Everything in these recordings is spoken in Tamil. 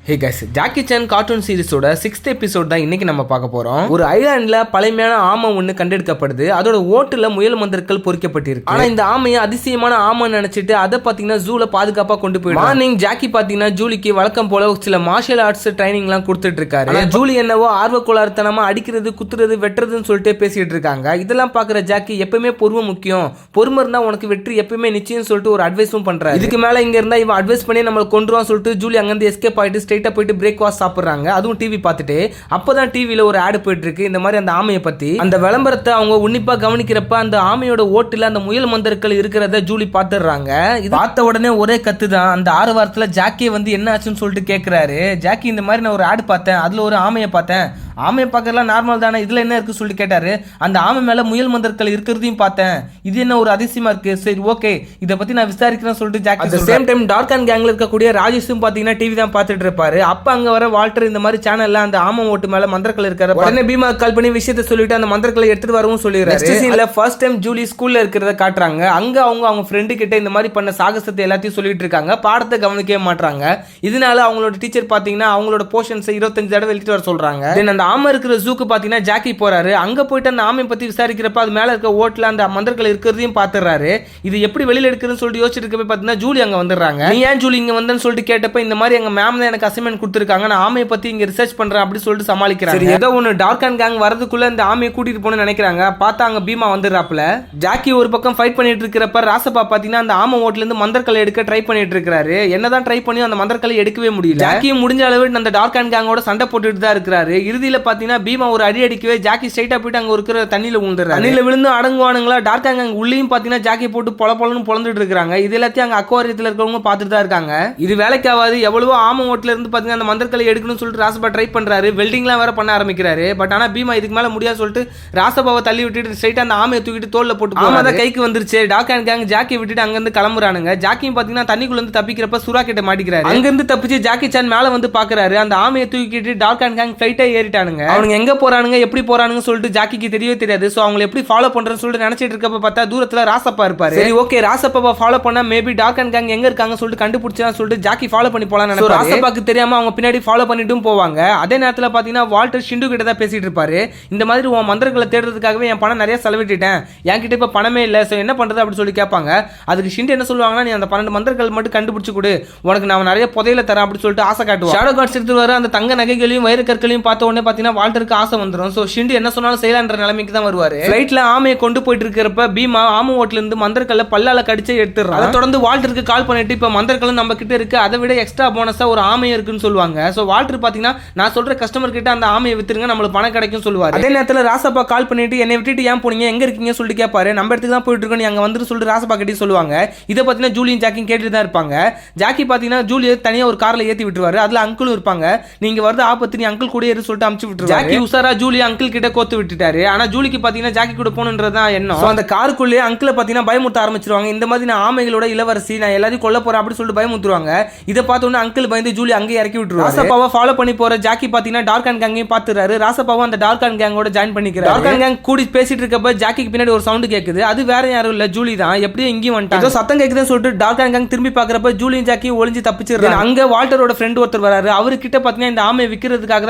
ஹே கைஸ், ஜாக்கி சான் கார்ட்டூன் சீரிஸோட 6th எபிசோட் தான் இன்னைக்கு நம்ம பார்க்க போறோம். ஒரு ஐலாண்ட்ல பழமையான ஆமை ஒண்ணு கண்டெடுக்கப்படுது. அதோட ஓட்டுல முயல் மந்திரங்கள் பொறிக்கப்பட்டிருக்கு. ஆனா இந்த ஆமையை அதிசயமான ஆமை நினைச்சிட்டு அதை பாத்தீங்கன்னா ஜூல பாதுகாப்பா கொண்டு போயிடும். மார்னிங் ஜாக்கி பாத்தீங்கன்னா ஜூலிக்கு வழக்கம் போல சில மார்ஷியல் ஆர்ட்ஸ் ட்ரைனிங் எல்லாம் கொடுத்துட்டு இருக்காரு. ஜூலி என்னவோ ஆர்வக்கோளாறுத்தனமா அடிக்கிறது, குத்துறது, வெட்டுறதுன்னு சொல்லிட்டு பேசிட்டு இருக்காங்க. இதெல்லாம் பாக்குற ஜாக்கி எப்பவுமே பொறுமை முக்கியம், பொறுமை இருந்தா உனக்கு வெற்றி எப்பவுமே நிச்சயம் சொல்லிட்டு ஒரு அட்வைஸும் பண்றாரு. இதுக்கு மேல இங்க இருந்தா இவன் அட்வைஸ் பண்ணி நம்மள கொண்டுருவான் சொல்லிட்டு ஜூலி அங்கிருந்து எஸ்கேப் ஆயிட்டு போயிட்டு பிரேக்ஃபாஸ்ட் சாப்பிடுறாங்க. அதுவும் டிவி பார்த்துட்டு அப்பதான் டிவில ஒரு ஆட் போயிட்டு இருக்கு இந்த மாதிரி அந்த ஆமையை பத்தி. அந்த விளம்பரத்தை அவங்க உன்னிப்பா கவனிக்கிறப்ப அந்த ஆமையோட ஓட்டுல அந்த முயல் மந்திரங்கள் இருக்கிறத ஜூலி பாத்துறாங்க. இது பார்த்த உடனே ஒரே கத்து தான். அந்த 6 வாரத்துல ஜாக்கி வந்து என்ன ஆச்சுன்னு சொல்லிட்டு கேட்கிறாரு. ஜாக்கி இந்த மாதிரி நான் ஒரு ஆட் பார்த்தேன், அதுல ஒரு ஆமையை பார்த்தேன், ஆமையை பார்க்கறதுலாம் நார்மல் தானே, இதுல என்ன இருக்கு சொல்லிட்டு கேட்டாரு. அந்த ஆமை மேல முயல் மந்திரங்கள் இருக்கிறதையும் பார்த்தேன், இது என்ன ஒரு அதிசயமா இருக்கு, சரி ஓகே இதை பத்தி நான் விசாரிக்கிறேன்னு சொல்லிட்டு Jackie. At the same time dark hand கேங்ல இருக்கக்கூடிய ராஜேஷும் பாத்தீங்கன்னா டிவி தான் பார்த்துட்டு இருப்பாரு. அப்ப அங்க வர வால்டர் இந்த மாதிரி சேனல்ல அந்த ஆமை ஓட்டு மேல மந்திரங்கள் இருக்காரு. உடனே பீமா கால் பண்ணி விஷயத்தை சொல்லிட்டு அந்த மந்திரங்களை எடுத்துட்டு வரவும் சொல்லிடுறாரு. நெக்ஸ்ட் சீன்ல ஃபர்ஸ்ட் டைம் ஜூலி ஸ்கூல்ல இருக்கிறத காட்டுறாங்க. அங்க அவங்க ஃப்ரெண்டு கிட்ட இந்த மாதிரி பண்ண சாகசத்தை எல்லாத்தையும் சொல்லிட்டு இருக்காங்க. பாடத்தை கவனிக்கவே மாட்டாங்க. இதனால அவங்களோட டீச்சர் பாத்தீங்கன்னா அவங்களோட போர்ஷன்ஸ் 25 தடவை எழுதிட்டு வர சொல்றாங்க. அந்த ஆமை இருக்கிற ஜூக்கு பாத்தீங்கன்னா ஜாக்கி போறாரு. அங்க போயிட்டு அந்த ஆமையை பத்தி விசாரிக்கிறப்ப அது மேல இருக்க ஓட்டுல அந்த மந்திரங்கள் இருக்கிறதையும் பாத்துறாரு. இது எப்படி வெளியில எடுக்கிறதுன்னு சொல்லிட்டு யோசிச்சுட்டு இருக்கப்ப பாத்தீங்கன்னா ஜூலி அங்க வந்துடுறாங்க. நீ ஏன் ஜூலி இங்க வந்தேன்னு சொல்லிட்டு கேட்டப்ப இந்த மாதிரி எங்க மேம் தான் எனக்கு அசைன்மெண்ட் கொடுத்துருக்காங்க, நான் ஆமையை பத்தி இங்க ரிசர்ச் பண்றேன் அப்படி சொல்லிட்டு சமாளிக்கிறாங்க. ஏதோ ஒன்னு டார்க் அண்ட் கேங் வரதுக்குள்ள இந்த ஆமையை கூட்டிட்டு போகணும்னு நினைக்கிறாங்க. பார்த்தா அங்க பீமா வந்துடுறாப்ல. ஜாக்கி ஒரு பக்கம் ஃபைட் பண்ணிட்டு இருக்கிறப்ப ராசப்பா பாத்தீங்கன்னா அந்த ஆமை ஓட்டுல இருந்து மந்திரக்கலை எடுக்க ட்ரை பண்ணிட்டு இருக்காரு. என்னதான் ட்ரை பண்ணி அந்த மந்திரக்கலை எடுக்கவே முடியல. ஜாக்கியும் முடிஞ்ச அளவு அந்த டார்க் அண்ட் கேங்கோட சண்டை போட்டுட்டு தான் இருக்கிறாரு. இறுதியில பாத்தீங்கன்னா பீமா ஒரு அடி அடிக்கவே ஜாக்கி ஸ்ட்ரைட்டா போயிட்டு அங்க இருக்கிற தண்ணியில விழுந்துறாரு. தண்ணியில விழுந்து அடங்குவானுங்களா. டார்க் அண்ட் கேங் உள்ளேயும் பாத்தீங்கன்னா ஜாக்கி போட்டு பொலன்னு பொளந்துட்டு இருக்காங்க. இது எல்லாத்தையும் அங்க அக்வாரியத்துல இருக்கவங்க பார்த்துட்டு தான் இருக்காங்க. இது வேலைக்காவது எவ்வளவோ ஆமை ஓட்டுல இருந்து பாத்தீங்கன்னா அந்த மந்திரக்கலை எடுக்கணும்னு சொல்லிட்டு ராசப்பா ட்ரை பண்றாரு. வெல்டிங்லாம் வேற பண்ண ஆரம்பிக்கிறாரு. பட் ஆனா பீமா இதுக்கு மேல முடியாது சொல்லிட்டு ராசப்பாவை தள்ளி விட்டுட்டு ஸ்ட்ரைட்டா அந்த ஆமையை தூக்கிட்டு தோல்ல போட்டு ஆமா தான் கைக்கு வந்துருச்சு. டார்க் அண்ட் கேங் ஜாக்கி விட்டுட்டு அங்க இருந்து கிளம்புறானுங்க. ஜாக்கியும் பாத்தீங்கன்னா தண்ணிக்குள்ள இருந்து தப்பிக்கிறப்ப சுறா கிட்ட மாட்டிக்கிறாரு. அங்க இருந்து தப்பிச்சு ஜாக்கி சான் மேல வந்து பாக்குறாரு. அந்த ஆமையை தூக்கிட்டு டார்க் அண்ட் கேங் ஃளைட்டை ஏறிட்டானுங்க. அவங்க எங்க போறானுங்க எப்படி போறானுங்க சொல்லிட்டு ஜாக்கிக்கு தெரியவே தெரியாது. சோ அவங்க எப்படி ஃபாலோ பண்றன்னு சொல்லிட்டு நினைச்சிட்டு இருக்கப்ப பார்த்தா தூரத்துல ராசப்பா இருப்பாரு. சரி ஓகே ராசப்பாவை ஃபாலோ பண்ணா மேபி டார்க் அண்ட் கேங் எங்க இருக்காங்க சொல்லிட்டு கண்டுபிடிச்சா சொல்லிட்டு ஜாக்கி ஃபாலோ பண்ணி போலாம் நினைப்பாரு. ராசப்பாக்கு தெரியாம அவங்க பின்னாடி ஃபாலோ பண்ணிட்டும் போவாங்க. அதே நேரத்துல பாத்தீங்கன்னா வால்டர் ஷிண்டு கிட்ட தான் பேசிட்டு இருப்பாரு. இந்த மாதிரி உன் மந்திரங்களை தேடுறதுக்காகவே என் பணம் நிறைய செலவிட்டுட்டேன், என்கிட்ட இப்ப பணமே இல்ல, சோ என்ன பண்றது அப்படி சொல்லி கேட்பாங்க. அதுக்கு ஷிண்டு என்ன சொல்லுவாங்கன்னா நீ அந்த 12 மந்திரங்கள் மட்டும் கண்டுபிடிச்சு கொடு, உனக்கு நான் நிறைய புதையில தரேன் அப்படி சொல்லிட்டு ஆசை காட்டுவான். ஷேடோ கார்ட்ஸ் எடுத்து வர அந்த தங்க நகைகளையும் வைர கற்களையும் பார்த்த உடனே பாத்தீங்கன்னா வால்டருக்கு ஆசை வந்துடும். சோ ஷிண்டு என்ன சொன்னாலும் செய்யலான்ற நிலைமைக்கு தான் வருவாரு. ஃளைட்ல ஆமையை கொண்டு போயிட்டு இருக்கிறப்ப பீமா ஆமை ஓட்டுல இருந்து மந்திரக்கல்ல பல்லால கடிச்சு எடுத்துறான். அதை தொடர்ந்து வால்டருக்கு கால் பண்ணிட்டு இப்ப மந்திரக்கல்லும் நம்ம கிட்ட இருக்கு, அதை விட எக்ஸ்ட்ரா போனஸா ஒரு ஆமை இருக்குன்னு சொல்லுவாங்க. சோ வால்டர் பாத்தீங்கன்னா நான் சொல்ற கஸ்டமர் கிட்ட அந்த ஆமையை வித்துருங்க, நம்மளுக்கு பணம் கிடைக்கும் சொல்லுவாரு. அதே நேரத்துல ராசப்பா கால் பண்ணிட்டு என்னை விட்டுட்டு ஏன் போனீங்க, எங்க இருக்கீங்க சொல்லிட்டு கேட்பாரு. நம்ம இடத்துக்கு தான் போயிட்டு இருக்கோம், நீ அங்க வந்துட்டு சொல்லிட்டு ராசப்பா கிட்ட சொல்லுவாங்க. இதை பாத்தீங்கன்னா ஜூலியும் ஜாக்கியும் கேட்டுட்டு தான் இருப்பாங்க. ஜாக்கி பாத்தீங்கன்னா ஜூலியை தனியா ஒரு கார்ல ஏத்தி விட்டுருவாரு. அதுல அங்கிளும் இருப்பாங்க. நீங்க வருது ஆபத்து, நீ அங்கிள் கூட இரு சொல்லிட்டு அமுச்சு விட்டுருவாரு. ஜாக்கி உசாரா ஜூலி அங்கிள் கிட்ட கோத்து விட்டுட்டாரு. ஆனா ஜூலிக்கு பாத்தீங்கன்னா ஜாக்கி கூட போகணுன்றதான் எண்ணம். அந்த காருக்குள்ளே அங்கிளை பாத்தீங்கன்னா பயமுறுத்த ஆரம்பிச்சிருவாங்க. இந்த மாதிரி நான் ஆமைகளோட இளவரசி, நான் எல்லாரையும் கொல்ல போறேன் அப்படி சொல்லிட்டு பயமுறுத்துவாங்க. இதை பார்த்தோன்னே அங்கிள் பயந்து ஜூலி அங்கே இறக்கி விட்டுருவாரு. ராசப்பாவை ஃபாலோ பண்ணி போற ஜாக்கி பாத்தீங்கன்னா டார்க் அண்ட் கேங்கையும் பாத்துறாரு. ராசப்பாவும் அந்த டார்க் அண்ட் கேங்கோட ஜாயின் பண்ணிக்கிறாரு. டார்க் அண்ட் கேங் கூடி பேசிட்டு இருக்கப்ப ஜாக்கிக்கு பின்னாடி ஒரு சவுண்ட் கேக்குது. அது வேற யாரும் இல்ல, ஜூலி தான். எப்படியும் இங்கேயும் வந்துட்டாங்க. சத்தம் கேக்குதுன்னு சொல்லிட்டு டார்க் அண்ட் கேங் திரும்பி பாக்குறப்ப ஜூலியும் ஜாக்கி ஒளிஞ்சு தப்பிச்சிடுறாங்க. அங்க வால்டரோட ஃப்ரெண்ட் ஒருத்தர் வராரு. அவர்கிட்ட பாத்தீங்கன்னா இந்த ஆமையை விக்கிறதுக்காக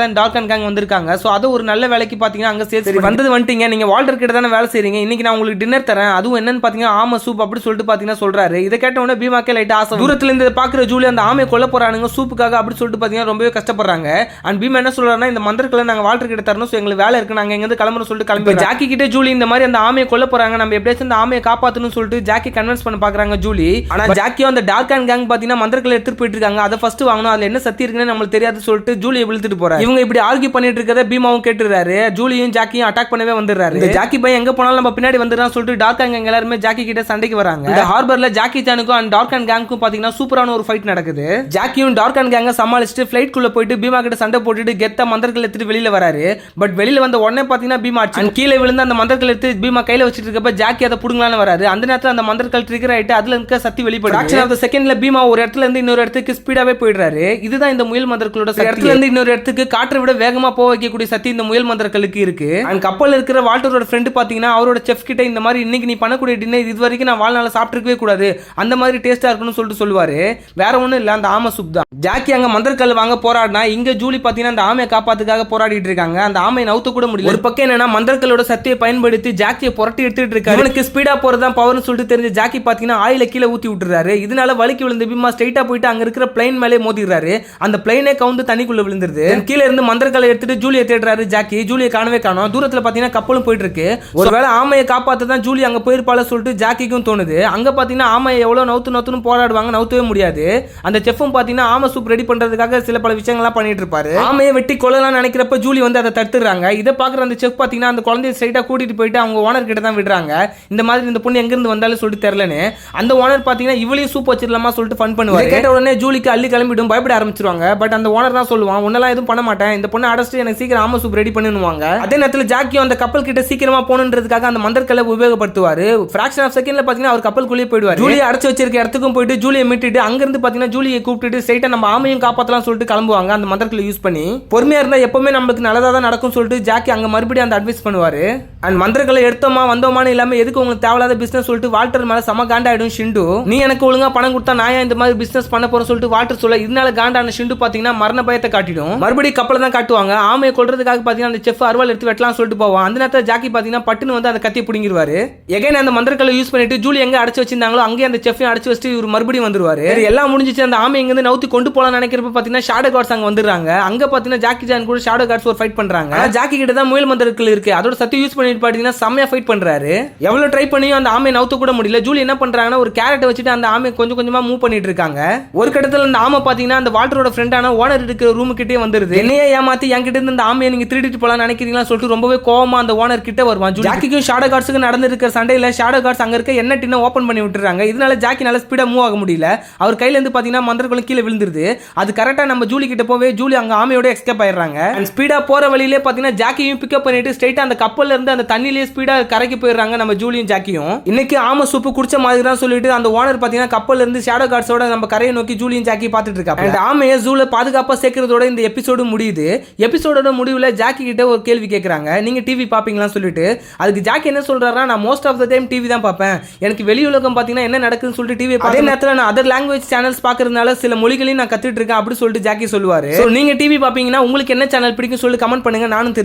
தான் டார்க் அண்ட் கேங் வந்திருக்காங்க. சோ அது ஒரு நல்ல வேலைக்கு பாத்தீங்கன்னா அங்க சேர்த்து வந்தது வந்துட்டீங்க, நீங்க வால்டர் கிட்ட தானே வேலை செய்றீங்க, இன்னைக்கு நான் உங்களுக்கு டின்னர் தரேன், அதுவும் என்னன்னு பாத்தீங்கன்னா ஆமை சூப் அப்படி சொல்லிட்டு பாத்தீங்கன்னா சொல்றாரு. இதை கேட்ட உடனே பீமாக்கே லைட்டா ஆசை. தூரத்துல இருந்து பாக்குற ஜூலி அந்த ஆமையை கொல்ல போறானுங்க சூப்புக்காக அப்படி சொல்லிட்டு பாத்தீங்கன்னா ரொம்பவே கஷ்டப்படுறாங்க. அண்ட் பீமா என்ன சொல்றாருன்னா இந்த மந்திரங்களை நாங்க வால்டர் கிட்ட தரணும், சோ எங்களுக்கு வேலை இருக்கு, நாங்க எங்க இருந்து கிளம்புறோம் சொல்லிட்டு கிளம்பி ஜாக்கி கிட்ட ஜூலி இந்த மாதிரி அந்த ஆமையை கொல்ல போறாங்க, நம்ம எப்படியாச்சும் அந்த ஆமையை காப்பாத்தணும்னு சொல்லிட்டு ஜாக்கி கன்வின்ஸ் பண்ண பாக்குறாங்க ஜூலி. ஆனா ஜாக்கியும் அந்த டார்க் அண்ட் கேங் பாத்தீங்கன்னா மந்திரங்களை எடுத்துட்டு போயிட்டு இருக்காங்க. அதை ஃபர்ஸ்ட் வாங்கணும், அதுல என்ன சக்தி இருக்குன்னு நம்மளுக்கு தெரியாது சொல்லிட்டு ஜூலியை விழுத்துட்டு போறாரு. இவங்க இப்படி ஆர்கியூ பண்ணிட்டு இருக்கறத பீமாவும் கேட்டுறாரு. ஜூலியும் ஜாக்கியும் அட்டாக் பண்ணவே வந்துடுறாரு. இந்த ஜாக்கி பையன் எங்க போனாலும் நம்ம பின்னாடி வந்துடுறான்னு சொல்லிட்டு டார்க் அண்ட் கேங் எல்லாரும் ஜாக்கி கிட்ட சண்டைக்கு வராங்க. இந்த ஹார்பர்ல ஜாக்கி சானுக்கும் அண்ட் டார்க் அண்ட் கேங்க்கும் பாத்தீங்கன்னா சூப்பரான ஒரு ஃபைட் நடக்குது. ஜாக்கியும் டார்க் அண்ட் கேங்க சமாளிச்சுட்டு ஃளைட் குள்ள போயிட்டு பீமா கிட்ட சண்டை போட்டுட்டு கெத்த மந்திரங்கள் எடுத்துட்டு வெளியில வராரு. பட் வெளியில வந்த உடனே பாத்தீங்கன்னா பீமா அண்ட் கீழே விழுந்து அந்த மந்திரங்கள் எடுத்து பீமா கையில வச்சிட்டு இருக்கப்ப ஜாக்கி அதை புடுங்கலான்னு வராரு. அந்த நேரத்துல அந்த மந்திரங்கள் ட்ரிகர் ஆயிட்டு அதுல இருக்க சக்தி வெளிப்படுது. ஆக்சுவலா அந்த செகண்ட்ல பீமா ஒரு இடத்துல இருந்து இன்னொரு இடத்துக்கு ஸ்பீடாவே போயிடுறாரு. இதுதான் இந்த முயல் மந்திரங்களோட சக்தி. இடத்துல இருந்து இன்னொரு இடத்துக்கு காற்றை விட வேகமா போக வைக்கக்கூடிய சக்தி இந்த முயல் மந்திரங்களுக்கு இருக்கு. அண்ட் கப்பல் இருக்கிற வால்டரோட ஃப்ரெண்டு பாத்தீங்கன்னா அவரோட செஃப் கிட்ட இந்த மாதிரி இன்னைக்கு நீ பண்ணக்கூடிய டின்னர் இது வரைக்கும் நான் வாழ்நாள சாப்பிட்டுருக்கவே கூடாது, அந்த மாதிரி டேஸ்டா இருக்குன்னு சொல்லிட்டு சொல்லுவாரு. வேற ஒண்ணும் இல்ல, அந்த ஆமை சூப் தான். ஜாக்கி அங்க மந்திரக்கல் வாங்க போராடினா இங்க ஜூலி பாத்தீங்கன்னா அந்த ஆமையை காப்பாத்துக்காக போராடிட்டு இருக்காங்க. அந்த ஆமையை நவுத்த கூட முடியல. ஒரு பக்கம் என்னன்னா மந்திரக்கல்லோட சக்தியை பயன்படுத்தி ஜாக்கியை புரட்டி எடுத்துட்டு இருக்காரு. இவனுக்கு ஸ்பீடா போறதுதான் பவர்னு சொல்லிட்டு தெரிஞ்ச ஜாக்கி பாத்தீங்கன்னா ஆயில கீழே ஊத்தி விட்டுறாரு. இதனால வலிக்கு விழுந்த பீமா ஸ்ட்ரைட்டா போயிட்டு அங்க இருக்கிற பிளைன் மேலே மோதிடுறாரு. அந்த பிளைனே கவுந்து தண்ணிக்குள்ள விழுந்துருது. கீழே இருந்து மந்திரக்கல்லை எடுத்துட்டு ஜூலியை தேடுறாரு ஜாக்கி. ஜூலியை காணவே காணோம். தூரத்துல பாத்தீங்கன்னா கப்பலும் போயிட்டு இருக்கு. ஒருவேளை ஆமையை காப்பாத்ததான் ஜூலி அங்க போயிருப்பால சொல்லிட்டு ஜாக்கிக்கும் தோணுது. அங்க பாத்தீங்கன்னா ஆமையை எவ்வளவு நவுத்துன்னு போராடுவாங்க, நவுத்தவே முடியாது. அந்த செஃப்பும் பாத்தீங்கன்னா ஆமை சூப் ரெடி பண்றதுக்காக சில பல விஷயங்கள்லாம் பண்ணிட்டு இருப்பாரு. ஆமையை வெட்டி கொல்லலாம் நினைக்கிறப்ப ஜூலி வந்து அதை தடுத்துறாங்க. இதை பாக்குற அந்த செஃப் பாத்தீங்கன்னா அந்த குழந்தைய ஸ்ட்ரைட்டா கூட்டிட்டு போயிட்டு அவங்க ஓனர் கிட்ட தான் விடுறாங்க. இந்த மாதிரி இந்த பொண்ணு எங்க இருந்து வந்தாலும் சொல்லிட்டு தெரியலன்னு. அந்த ஓனர் பாத்தீங்கன்னா இவளையும் சூப் வச்சிடலாமா சொல்லிட்டு ஃபன் பண்ணுவாரு. கேட்ட உடனே ஜூலிக்கு அள்ளி கிளம்பிடும், பயப்பட ஆரம்பிச்சிருவாங்க. பட் அந்த ஓனர் தான் சொல்லுவான், உன்னெல்லாம் எதுவும் பண்ண மாட்டேன், இந்த பொண்ணை அடைச்சிட்டு எனக்கு சீக்கிரம் ஆமை சூப் ரெடி பண்ணுவாங்க. அதே நேரத்தில் ஜாக்கியும் அந்த கப்பல் கிட்ட சீக்கிரமா போகணுன்றதுக்காக அந்த மந்திரக்கல்லை உபயோகப்படுத்துவாரு. ஃபிராக்ஷன் ஆஃப் செகண்ட்ல பாத்தீங்கன்னா அவர் கப்பலுக்குள்ளேயே போயிடுவாரு. ஜூலியை அடைச்சு வச்சிருக்க இடத்துக்கும் போயிட்டு ஜூலியை மீட்டுட்டு அங்க இருந்து பாத்தீங்கன்னா ஜூலியை கூப்பிட்டு ஸ்ட்ரைட்டா நம்ம ஆமையும் காப்பாத்தலாம் சொல்லிட்டு கிளம்புவாங்க. அந்த மந்திரக்கல்லை யூஸ் பண்ணி பொறுமையா இருந்தா எப்பவுமே நமக்கு நல்லதா தான் நடக்கும் சொல்லிட்டு ஜாக்கி அங்க மறுபடியும் அந்த அட்வைஸ் பண்ணுவாரு. அண்ட் மந்திரக்கல்லை எடுத்தோமா வந்தோமான்னு இல்லாம எதுக்கு உங்களுக்கு தேவையில்லாத பிசினஸ் சொல்லிட்டு வால்டர் மேல சம காண்டாயிடும் ஷிண்டு. நீ எனக்கு ஒழுங்கா பணம் கொடுத்தா நான் இந்த மாதிரி பிசினஸ் பண்ண போறேன் சொல்லிட்டு வால்டர் சொல்ல இதனால காண்டான ஷிண்டு பாத்தீங்கன்னா மரண பயத்தை காட்டிடும். மறுபடியும் கப்பலை தான் காட்டுவாங்க. ஆமையை கொல்றதுக்காக பாத்தீங்கன்னா அந்த செஃப் அருவாள் எடுத்து வெட்டலாம் சொல்லிட்டு போவான். அந்த நேரத்தில் ஜாக்கி பாத்தீங்கன்னா பட்டுன்னு வந்து அந்த கத்தியை பிடிங்கிடுவாரு. எகைன் அந்த மந்திரக்கல்லை யூஸ் பண்ணிட்டு ஜூலி எங்க அடைச்சு வச்சிருந்தாங்களோ அங்கே அந்த செஃப்பையும் அடைச்சு வச்சுட்டு இவர் மறுபடியும் வந்துருவாரு. எல்லாம் முடிஞ்சிச்சு. அந்த ஆமை எங்க இருந்து நவுத்தி கொண்டு போலாம் நினைக்கிறப்ப பாத்தீங்கன்னா ஷாடோ கார்ட்ஸ் அங்க வந்துடுறாங்க. அங்க பாத்தீங்கன்னா ஜாக்கி ஜான் கூட ஷாடோ கார்ட்ஸ் ஒரு ஃபைட் பண்றாங்க. ஜாக்கி கிட்ட தான் முயல் மந்திரக்கல் இருக்கு. அதோட சக்தி யூஸ் பண்ணிட்டு பாத்தீங்கன்னா செம்மையா ஃபைட் பண்றாரு. எவ்வளவு ட்ரை பண்ணியும் அந்த ஆமையை நவுத்த கூட முடியல. ஜூலி என்ன பண்றாங்கன்னா ஒரு கேரட்டை வச்சுட்டு அந்த ஆமையை கொஞ்சம் கொஞ்சமா மூவ் பண்ணிட்டு இருக்காங்க. ஒரு கட்டத்துல அந்த ஆமை பாத்தீங்கன்னா அந்த வால்டரோட ஃப்ரெண்டான ஓனர் இருக்கிற ரூம் கிட்டே வந்துருது. என்னையே ஏமாத்தி என்கிட்ட இருந்து அந்த ஆமையை நீங்க திருடிட்டு போலாம் நினைக்கிறீங்களா சொல்லிட்டு ரொம்பவே கோவமா அந்த ஓனர் கிட்ட வருவான். ஜாக்கிக்கும் ஷாடோ கார்ட்ஸுக்கு நடந்திருக்கிற சண்டையில ஷாடோ கார்ட்ஸ் அங்க இருக்க என்ன டின்ன ஓபன் பண்ணி விட்டுறாங்க. இதனால ஜாக்கி நல்ல ஸ்பீடா மூவ் ஆக முடியல. அவர் கையில இருந்து பாத்தீங்கன்னா மந்திரக்குள்ள கீழே விழுந்துருது. அது கரெக்டா நம்ம ஜூலி கிட்ட போவே ஜூலி அங்க ஆமையோட எஸ்கேப் ஆயிடுறாங்க. அண்ட் ஸ்பீடா போற வழியிலே பாத்தீங்கன்னா ஜாக்கியும் பிக்கப் பண்ணிட்டு ஸ்ட்ரைட்டா அந்த கப்பல்ல இருந்து அந்த தண்ணியிலே ஸ்பீடா கரைக்கு போயிடுறாங்க நம்ம ஜூலியும் ஜாக்கியும். இன்னைக்கு ஆமை சூப்பு குடிச்ச மாதிரி தான் சொல்லிட்டு அந்த ஓனர் பாத்தீங்கன்னா கப்பல்ல இருந்து ஷாடோ கார்ட்ஸோட நம்ம கரையை நோக்கி ஜூலியும் ஜாக்கி பார்த்துட்டு இருக்காங்க. அந்த ஆமையை ஜூல பாதுகாப்பா சேர்க்கிறதோட இந்த எபிசோடு முடியுது. எபிசோடோட முடிவுல ஜாக்கி கிட்ட ஒரு கேள்வி கேட்கறாங்க, நீங்க டிவி பாப்பீங்களான்னு சொல்லிட்டு. அதுக்கு ஜாக்கி என்ன சொல்றாருன்னா, நான் most of the time TV தான் பார்ப்பேன், எனக்கு வெளி உலகம் பாத்தீங்கன்னா என்ன நடக்குதுன்னு சொல்லிட்டு டிவி அதே நேரத்தில் நான் அதர் லாங்குவேஜ் சேனல்ஸ் பாக்குறதுனால சில மொழிகளையும் நான் கத்துட்டு இருக்கேன் அப்படி சொல்லிட்டு ஜாக்கி சொல்லுவாரு. நீங்க டிவி பாப்பீங்கன்னா உங்களுக்கு என்ன சேனல் பிடிக்கும் சொல்லி கமெண்ட் பண்ணுங்க, நானும்